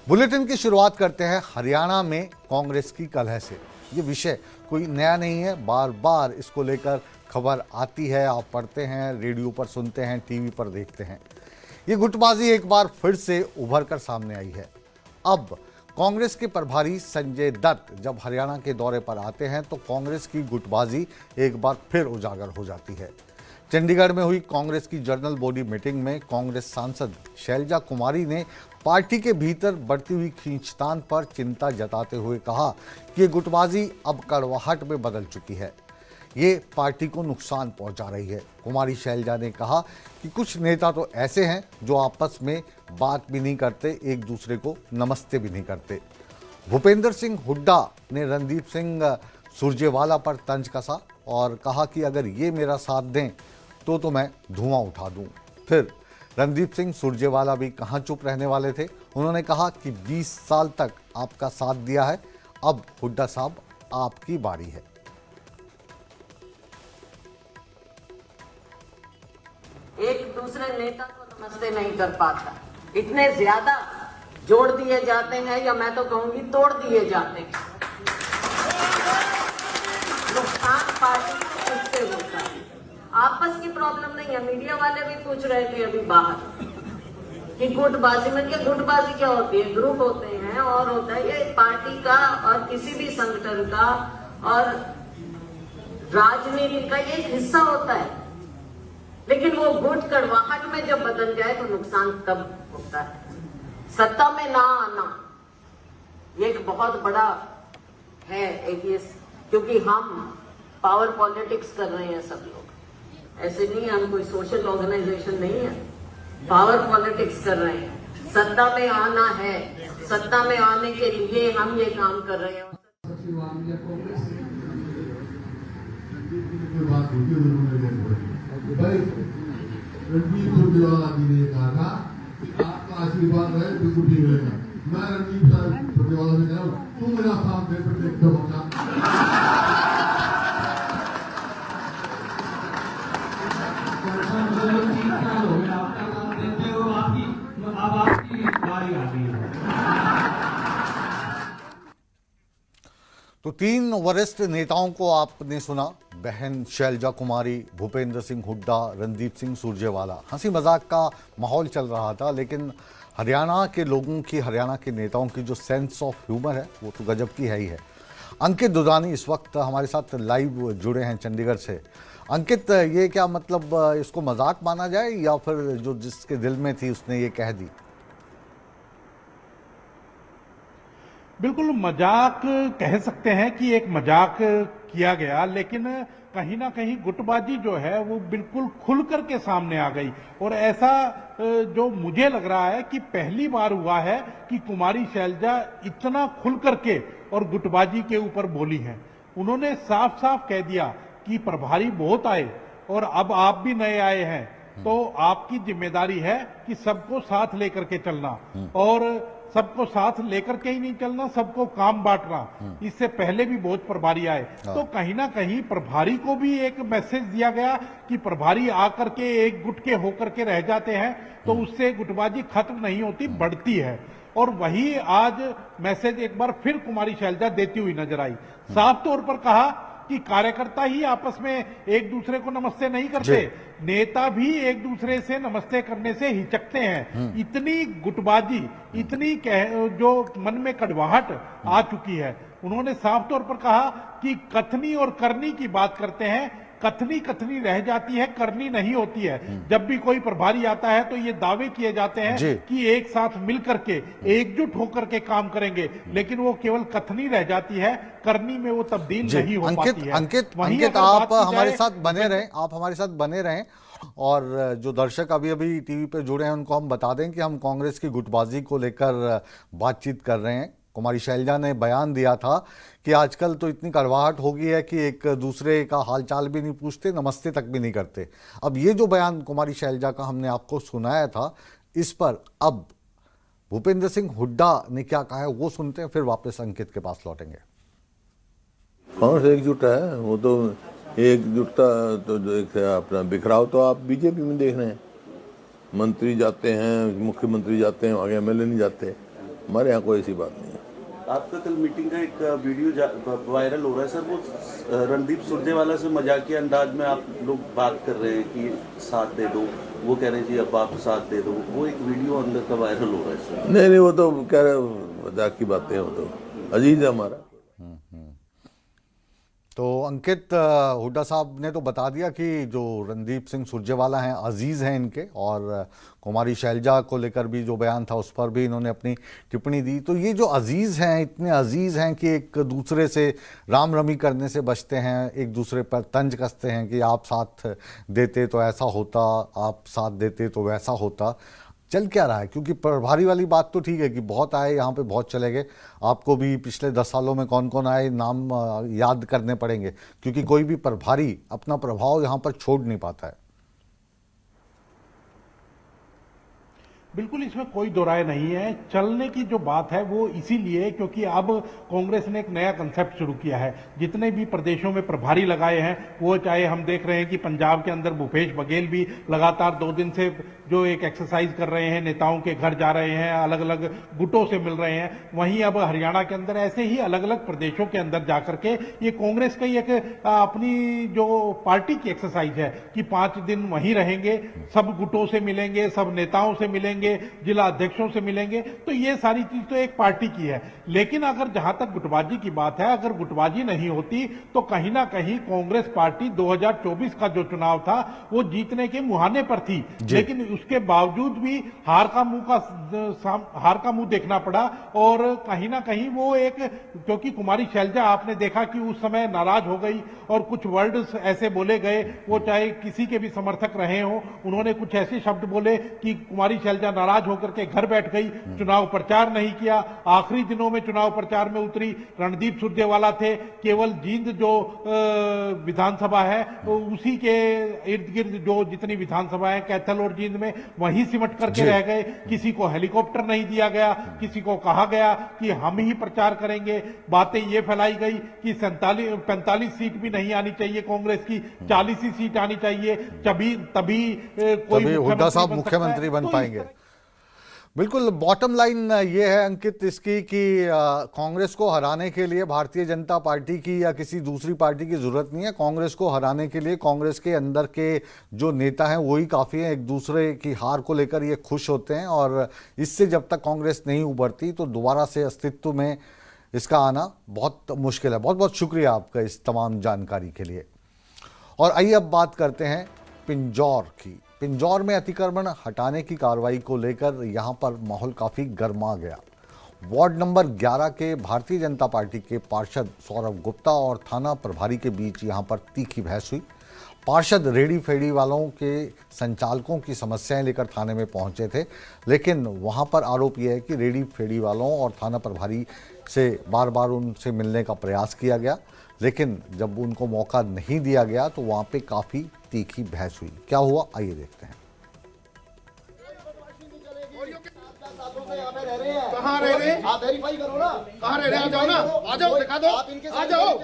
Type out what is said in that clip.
Bulletin की शुरुआत करते हैं हरियाणा में कांग्रेस की कलह से। ये विषय कोई नया नहीं है, बार बार इसको लेकर खबर आती है, आप पढ़ते हैं, रेडियो पर सुनते हैं, टीवी पर देखते हैं। ये गुटबाजी एक बार फिर से उभर कर सामने आई है। अब कांग्रेस के प्रभारी संजय दत्त जब हरियाणा के दौरे पर आते हैं तो कांग्रेस की गुटबाजी एक बार फिर उजागर हो जाती है। चंडीगढ़ में हुई कांग्रेस की जनरल बॉडी मीटिंग में कांग्रेस सांसद शैलजा कुमारी ने पार्टी के भीतर बढ़ती हुई खींचतान पर चिंता जताते हुए कहा कि ये गुटबाजी अब कड़वाहट में बदल चुकी है, ये पार्टी को नुकसान पहुंचा रही है। कुमारी शैलजा ने कहा कि कुछ नेता तो ऐसे हैं जो आपस में बात भी नहीं करते, एक दूसरे को नमस्ते भी नहीं करते। भूपेंद्र सिंह हुड्डा ने रणदीप सिंह सुरजेवाला पर तंज कसा और कहा कि अगर ये मेरा साथ दें तो मैं धुआं उठा दूं। फिर रणदीप सिंह सुरजेवाला भी कहां चुप रहने वाले थे। उन्होंने कहा कि 20 साल तक आपका साथ दिया है, अब हुड्डा साहब आपकी बारी है। एक दूसरे नेता को नमस्ते नहीं कर पाता, इतने ज्यादा जोड़ दिए जाते हैं या मैं तो कहूंगी तोड़ दिए जाते हैं। नुकसान पार्टी को किससे होता है? आपस की प्रॉब्लम नहीं है। मीडिया वाले भी पूछ रहे थे अभी बाहर कि गुटबाजी में, क्या गुटबाजी क्या होती है? ग्रुप होते हैं और होता है ये पार्टी का और किसी भी संगठन का और राजनीति का एक हिस्सा होता है। लेकिन वो गुट कड़वाहट में जब बदल जाए तो नुकसान तब होता है। सत्ता में ना आना ये एक बहुत बड़ा है, एक ये, क्योंकि हम पावर पॉलिटिक्स कर रहे हैं सब लोग, ऐसे नहीं, हम कोई सोशल ऑर्गेनाइजेशन नहीं है, पावर पॉलिटिक्स कर रहे हैं। सत्ता में आना है, सत्ता में आने के लिए हम ये काम कर रहे हैं। रणदीप सुरजेवाला जी ने कहा था कि आपका आशीर्वाद रहे तो कुछ भी मिलेगा। मैं रणदीप सुरजेवाला से कह रहा हूँ, तू मेरा साथ दे पर देखते होगा। तो 3 वरिष्ठ नेताओं को आपने सुना, बहन शैलजा कुमारी, भूपेंद्र सिंह हुड्डा, रणदीप सिंह सुरजेवाला। हंसी मजाक का माहौल चल रहा था, लेकिन हरियाणा के लोगों की, हरियाणा के नेताओं की जो सेंस ऑफ ह्यूमर है वो तो गजब की है ही है। अंकित दुधानी इस वक्त हमारे साथ लाइव जुड़े हैं चंडीगढ़ से। अंकित, ये क्या मतलब इसको मजाक माना जाए या फिर जो जिसके दिल में थी उसने ये कह दी? बिल्कुल मजाक कह सकते हैं कि एक मजाक किया गया, लेकिन कहीं ना कहीं गुटबाजी जो है वो बिल्कुल खुल करके सामने आ गई। और ऐसा जो मुझे लग रहा है कि पहली बार हुआ है कि कुमारी शैलजा इतना खुल करके और गुटबाजी के ऊपर बोली है। उन्होंने साफ साफ कह दिया कि प्रभारी बहुत आए और अब आप भी नए आए हैं, तो आपकी जिम्मेदारी है कि सबको साथ लेकर के चलना, और सबको साथ लेकर के ही नहीं चलना, सबको काम बांटना। इससे पहले भी बहुत प्रभारी आए, तो कहीं ना कहीं प्रभारी को भी एक मैसेज दिया गया कि प्रभारी आकर के एक गुट के होकर के रह जाते हैं तो उससे गुटबाजी खत्म नहीं होती, बढ़ती है। और वही आज मैसेज एक बार फिर कुमारी शैलजा देती हुई नजर आई। साफ तौर पर कहा कि कार्यकर्ता ही आपस में एक दूसरे को नमस्ते नहीं करते, नेता भी एक दूसरे से नमस्ते करने से हिचकते हैं। इतनी गुटबाजी, इतनी जो मन में कड़वाहट आ चुकी है। उन्होंने साफ तौर पर कहा कि कथनी और करनी की बात करते हैं, कथनी कथनी रह जाती है, करनी नहीं होती है। जब भी कोई प्रभारी आता है तो ये दावे किए जाते हैं कि एक साथ मिलकर के एकजुट होकर के काम करेंगे, लेकिन वो केवल कथनी रह जाती है, करनी में वो तब्दील नहीं हो पाती है। अंकित, आप हमारे साथ बने रहें, आप हमारे साथ बने रहें। और जो दर्शक अभी अभी टीवी पे जुड़े हैं उनको हम बता दें कि हम कांग्रेस की गुटबाजी को लेकर बातचीत कर रहे हैं। कुमारी शैलजा ने बयान दिया था कि आजकल तो इतनी कड़वाहट हो गई है कि एक दूसरे का हालचाल भी नहीं पूछते, नमस्ते तक भी नहीं करते। अब ये जो बयान कुमारी शैलजा का हमने आपको सुनाया था, इस पर अब भूपेंद्र सिंह हुड्डा ने क्या कहा है वो सुनते हैं, फिर वापस अंकित के पास लौटेंगे। कांग्रेस एकजुट है, वो तो एकजुटता तो एक अपना बिखराव तो आप बीजेपी में देख रहे हैं। मंत्री जाते हैं, मुख्यमंत्री जाते हैं, आगे एमएलए नहीं जाते। हमारे यहाँ कोई ऐसी बात नहीं है। आपका कल मीटिंग का एक वीडियो वायरल हो रहा है सर, वो रणदीप सुरजेवाला से मजाकिया अंदाज में आप लोग बात कर रहे हैं कि साथ दे दो, वो कह रहे हैं जी अब आप साथ दे दो, वो एक वीडियो अंदर का वायरल हो रहा है सर। नहीं, वो तो कह रहे मजाक की बातें, वो तो अजीज है हमारा। तो अंकित हुड्डा साहब ने तो बता दिया कि जो रणदीप सिंह सुरजेवाला हैं अजीज हैं इनके, और कुमारी शैलजा को लेकर भी जो बयान था उस पर भी इन्होंने अपनी टिप्पणी दी। तो ये जो अजीज हैं, इतने अजीज हैं कि एक दूसरे से राम रमी करने से बचते हैं, एक दूसरे पर तंज कसते हैं कि आप साथ देते तो ऐसा होता, आप साथ देते तो वैसा होता। चल क्या रहा है? क्योंकि प्रभारी वाली बात तो ठीक है कि बहुत आए यहाँ पे, बहुत चले गए। आपको भी पिछले 10 सालों में कौन कौन आए नाम याद करने पड़ेंगे, क्योंकि कोई भी प्रभारी अपना प्रभाव यहाँ पर छोड़ नहीं पाता है। बिल्कुल, इसमें कोई दो राय नहीं है। चलने की जो बात है वो इसीलिए क्योंकि अब कांग्रेस ने एक नया कंसेप्ट शुरू किया है। जितने भी प्रदेशों में प्रभारी लगाए हैं, वो चाहे हम देख रहे हैं कि पंजाब के अंदर भूपेश बघेल भी लगातार 2 दिन से जो एक एक्सरसाइज कर रहे हैं, नेताओं के घर जा रहे हैं, अलग अलग गुटों से मिल रहे हैं। वहीं अब हरियाणा के अंदर ऐसे ही अलग अलग प्रदेशों के अंदर जाकर के ये कांग्रेस का एक अपनी जो पार्टी की एक्सरसाइज है कि 5 दिन वहीं रहेंगे, सब गुटों से मिलेंगे, सब नेताओं से मिलेंगे, जिला अध्यक्षों से मिलेंगे। तो ये सारी चीज तो एक पार्टी की है। लेकिन अगर जहां तक गुटबाजी की बात है, अगर गुटबाजी नहीं होती तो कहीं ना कहीं कांग्रेस पार्टी 2024 का जो चुनाव था वो जीतने के मुहाने पर थी। लेकिन उसके बावजूद भी हार का मुंह देखना पड़ा। और कहीं ना कहीं वो एक, क्योंकि कुमारी शैलजा आपने देखा कि उस समय नाराज हो गई और कुछ वर्ड्स ऐसे बोले गए, वो चाहे किसी के भी समर्थक रहे हो, उन्होंने कुछ ऐसे शब्द बोले कि कुमारी शैलजा नाराज होकर के घर बैठ गई, चुनाव प्रचार नहीं किया। आखिरी दिनों में चुनाव प्रचार में उतरी रणदीप सुरजेवाला थे, केवल जींद जो विधानसभा है तो उसी के इर्द गिर्द जो जितनी विधानसभा है कैथल और जींद में वहीं सिमट करके रह गए। किसी को हेलीकॉप्टर नहीं दिया गया, किसी को कहा गया कि हम ही प्रचार करेंगे। बातें ये फैलाई गई कि 45 सीट भी नहीं आनी चाहिए कांग्रेस की, 40 ही सीट आनी चाहिए, तभी कोई हुड्डा साहब मुख्यमंत्री बन पाएंगे। बिल्कुल, बॉटम लाइन ये है अंकित इसकी कि कांग्रेस को हराने के लिए भारतीय जनता पार्टी की या किसी दूसरी पार्टी की जरूरत नहीं है। कांग्रेस को हराने के लिए कांग्रेस के अंदर के जो नेता हैं वही काफ़ी हैं। एक दूसरे की हार को लेकर ये खुश होते हैं, और इससे जब तक कांग्रेस नहीं उभरती तो दोबारा से अस्तित्व में इसका आना बहुत मुश्किल है। बहुत बहुत शुक्रिया आपका इस तमाम जानकारी के लिए। और आइए अब बात करते हैं पिंजौर की। पिंजौर में अतिक्रमण हटाने की कार्रवाई को लेकर यहां पर माहौल काफ़ी गर्मा गया। वार्ड नंबर 11 के भारतीय जनता पार्टी के पार्षद सौरभ गुप्ता और थाना प्रभारी के बीच यहां पर तीखी बहस हुई। पार्षद रेडी फेडी वालों के संचालकों की समस्याएं लेकर थाने में पहुंचे थे, लेकिन वहां पर आरोप यह है कि रेडी फेडी वालों और थाना प्रभारी से बार बार उनसे मिलने का प्रयास किया गया, लेकिन जब उनको मौका नहीं दिया गया तो वहां पे काफ़ी तीखी बहस हुई। क्या हुआ, आइए देखते हैं। कहाँ रह रहे? आप वेरीफाई करो ना, कहाँ रह रहे? आ जाओ ना, आ जाओ, दिखा दो, आ जाओ।